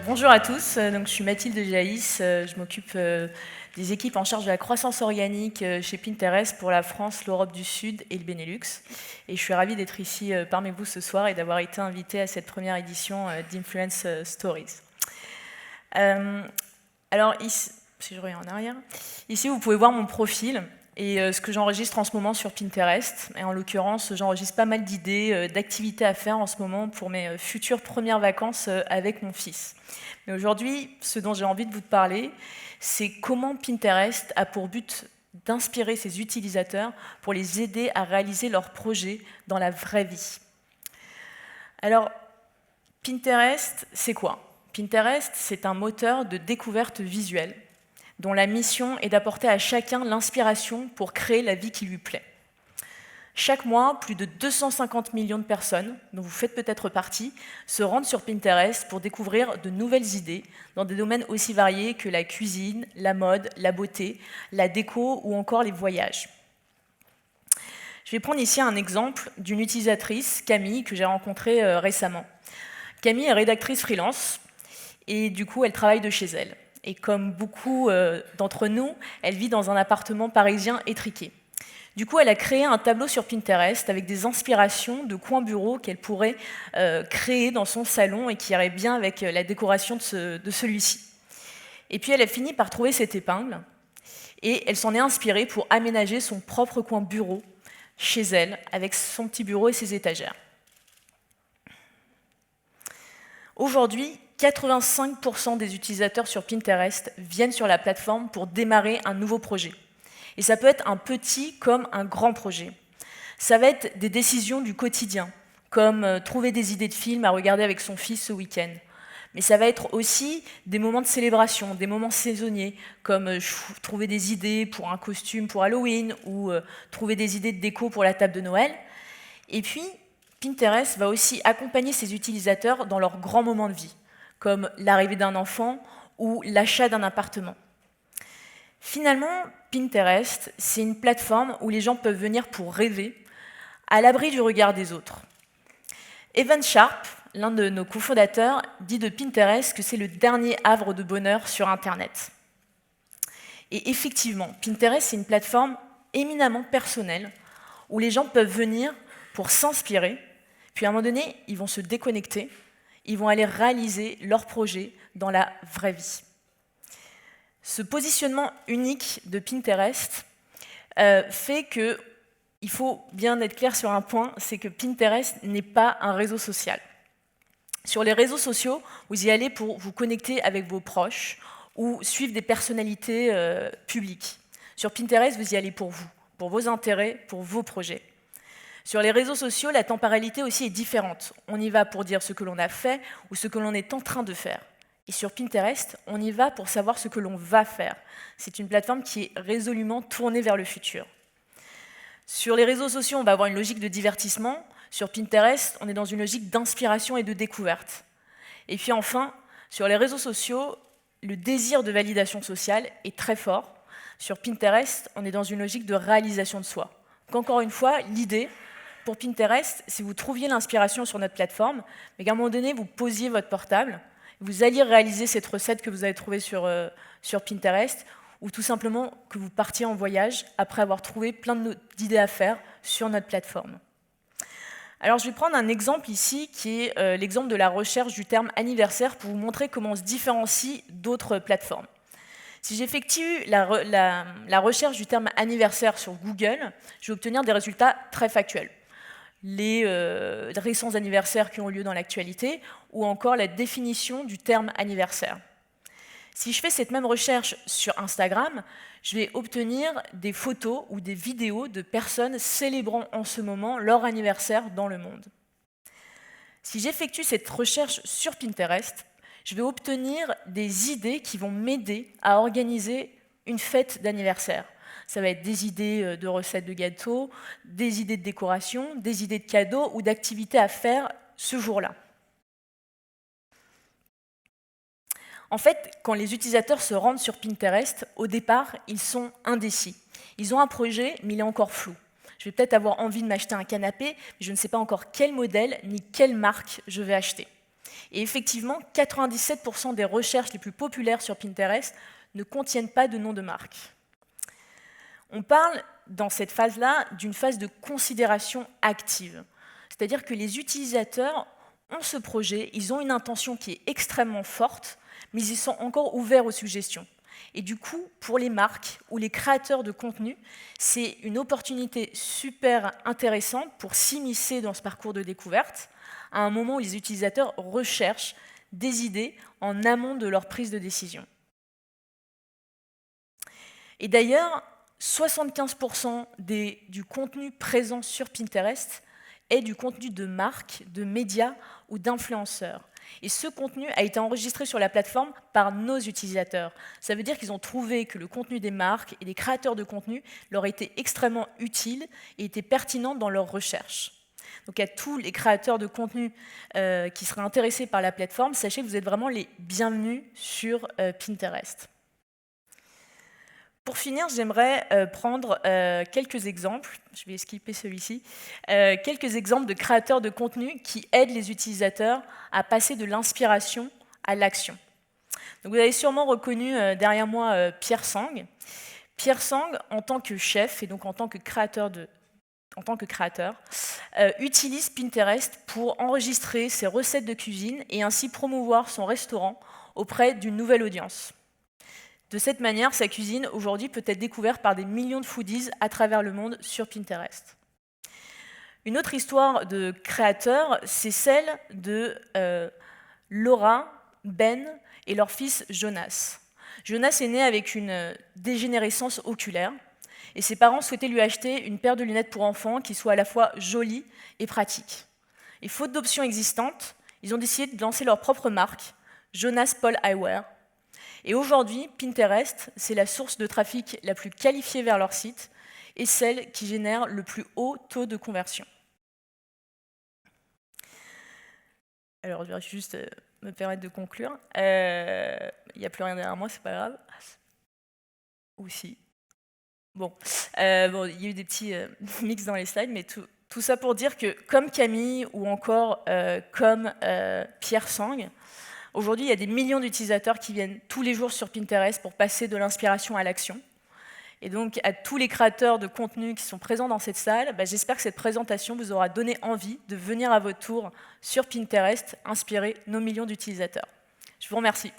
Bonjour à tous, donc je suis Mathilde Jaïs, je m'occupe des équipes en charge de la croissance organique chez Pinterest pour la France, l'Europe du Sud et le Benelux. Et je suis ravie d'être ici parmi vous ce soir et d'avoir été invitée à cette première édition d'Influence Stories. Alors ici, si je reviens en arrière, ici vous pouvez voir mon profil et ce que j'enregistre en ce moment sur Pinterest. Et en l'occurrence, j'enregistre pas mal d'idées, d'activités à faire en ce moment pour mes futures premières vacances avec mon fils. Mais aujourd'hui, ce dont j'ai envie de vous parler, c'est comment Pinterest a pour but d'inspirer ses utilisateurs pour les aider à réaliser leurs projets dans la vraie vie. Alors, Pinterest, c'est quoi ? Pinterest, c'est un moteur de découverte visuelle dont la mission est d'apporter à chacun l'inspiration pour créer la vie qui lui plaît. Chaque mois, plus de 250 millions de personnes, dont vous faites peut-être partie, se rendent sur Pinterest pour découvrir de nouvelles idées dans des domaines aussi variés que la cuisine, la mode, la beauté, la déco ou encore les voyages. Je vais prendre ici un exemple d'une utilisatrice, Camille, que j'ai rencontrée récemment. Camille est rédactrice freelance et du coup, elle travaille de chez elle. Et comme beaucoup d'entre nous, elle vit dans un appartement parisien étriqué. Du coup, elle a créé un tableau sur Pinterest avec des inspirations de coins bureaux qu'elle pourrait créer dans son salon et qui irait bien avec la décoration de celui-ci. Et puis, elle a fini par trouver cette épingle et elle s'en est inspirée pour aménager son propre coin bureau chez elle, avec son petit bureau et ses étagères. Aujourd'hui, 85% des utilisateurs sur Pinterest viennent sur la plateforme pour démarrer un nouveau projet. Et ça peut être un petit comme un grand projet. Ça va être des décisions du quotidien, comme trouver des idées de films à regarder avec son fils ce week-end. Mais ça va être aussi des moments de célébration, des moments saisonniers, comme trouver des idées pour un costume pour Halloween ou trouver des idées de déco pour la table de Noël. Et puis, Pinterest va aussi accompagner ses utilisateurs dans leurs grands moments de vie, comme l'arrivée d'un enfant ou l'achat d'un appartement. Finalement, Pinterest, c'est une plateforme où les gens peuvent venir pour rêver, à l'abri du regard des autres. Evan Sharp, l'un de nos cofondateurs, dit de Pinterest que c'est le dernier havre de bonheur sur Internet. Et effectivement, Pinterest, c'est une plateforme éminemment personnelle, où les gens peuvent venir pour s'inspirer, puis à un moment donné, ils vont se déconnecter, ils vont aller réaliser leurs projets dans la vraie vie. Ce positionnement unique de Pinterest fait que, il faut bien être clair sur un point, c'est que Pinterest n'est pas un réseau social. Sur les réseaux sociaux, vous y allez pour vous connecter avec vos proches ou suivre des personnalités publiques. Sur Pinterest, vous y allez pour vous, pour vos intérêts, pour vos projets. Sur les réseaux sociaux, la temporalité aussi est différente. On y va pour dire ce que l'on a fait ou ce que l'on est en train de faire. Et sur Pinterest, on y va pour savoir ce que l'on va faire. C'est une plateforme qui est résolument tournée vers le futur. Sur les réseaux sociaux, on va avoir une logique de divertissement. Sur Pinterest, on est dans une logique d'inspiration et de découverte. Et puis enfin, sur les réseaux sociaux, le désir de validation sociale est très fort. Sur Pinterest, on est dans une logique de réalisation de soi. Donc encore une fois, l'idée pour Pinterest, c'est que vous trouviez l'inspiration sur notre plateforme, mais qu'à un moment donné, vous posiez votre portable, vous alliez réaliser cette recette que vous avez trouvée sur Pinterest, ou tout simplement que vous partiez en voyage après avoir trouvé plein d'idées à faire sur notre plateforme. Alors je vais prendre un exemple ici qui est l'exemple de la recherche du terme anniversaire pour vous montrer comment on se différencie d'autres plateformes. Si j'effectue la recherche du terme anniversaire sur Google, je vais obtenir des résultats très factuels. Les récents anniversaires qui ont lieu dans l'actualité ou encore la définition du terme anniversaire. Si je fais cette même recherche sur Instagram, je vais obtenir des photos ou des vidéos de personnes célébrant en ce moment leur anniversaire dans le monde. Si j'effectue cette recherche sur Pinterest, je vais obtenir des idées qui vont m'aider à organiser une fête d'anniversaire. Ça va être des idées de recettes de gâteaux, des idées de décoration, des idées de cadeaux ou d'activités à faire ce jour-là. En fait, quand les utilisateurs se rendent sur Pinterest, au départ, ils sont indécis. Ils ont un projet, mais il est encore flou. Je vais peut-être avoir envie de m'acheter un canapé, mais je ne sais pas encore quel modèle ni quelle marque je vais acheter. Et effectivement, 97% des recherches les plus populaires sur Pinterest ne contiennent pas de nom de marque. On parle dans cette phase-là d'une phase de considération active. C'est-à-dire que les utilisateurs ont ce projet, ils ont une intention qui est extrêmement forte, mais ils sont encore ouverts aux suggestions. Et du coup, pour les marques ou les créateurs de contenu, c'est une opportunité super intéressante pour s'immiscer dans ce parcours de découverte, à un moment où les utilisateurs recherchent des idées en amont de leur prise de décision. Et d'ailleurs, 75% du contenu présent sur Pinterest est du contenu de marques, de médias ou d'influenceurs. Et ce contenu a été enregistré sur la plateforme par nos utilisateurs. Ça veut dire qu'ils ont trouvé que le contenu des marques et des créateurs de contenu leur était extrêmement utile et était pertinent dans leurs recherches. Donc à tous les créateurs de contenu qui seraient intéressés par la plateforme, sachez que vous êtes vraiment les bienvenus sur Pinterest. Pour finir, j'aimerais prendre quelques exemples, je vais skipper celui-ci, quelques exemples de créateurs de contenu qui aident les utilisateurs à passer de l'inspiration à l'action. Donc vous avez sûrement reconnu derrière moi Pierre Sang. Pierre Sang, en tant que chef et donc en tant que créateur, utilise Pinterest pour enregistrer ses recettes de cuisine et ainsi promouvoir son restaurant auprès d'une nouvelle audience. De cette manière, sa cuisine, aujourd'hui, peut être découverte par des millions de foodies à travers le monde sur Pinterest. Une autre histoire de créateur, c'est celle de Laura, Ben et leur fils Jonas. Jonas est né avec une dégénérescence oculaire et ses parents souhaitaient lui acheter une paire de lunettes pour enfants qui soit à la fois jolie et pratique. Et faute d'options existantes, ils ont décidé de lancer leur propre marque, Jonas Paul Eyewear. Et aujourd'hui, Pinterest, c'est la source de trafic la plus qualifiée vers leur site et celle qui génère le plus haut taux de conversion. Alors, je vais juste me permettre de conclure. Il n'y a plus rien derrière moi, c'est pas grave. Ou si. Bon, il y a eu des petits mix dans les slides, mais tout ça pour dire que, comme Camille ou encore comme Pierre Sang, aujourd'hui, il y a des millions d'utilisateurs qui viennent tous les jours sur Pinterest pour passer de l'inspiration à l'action. Et donc, à tous les créateurs de contenu qui sont présents dans cette salle, j'espère que cette présentation vous aura donné envie de venir à votre tour sur Pinterest, inspirer nos millions d'utilisateurs. Je vous remercie.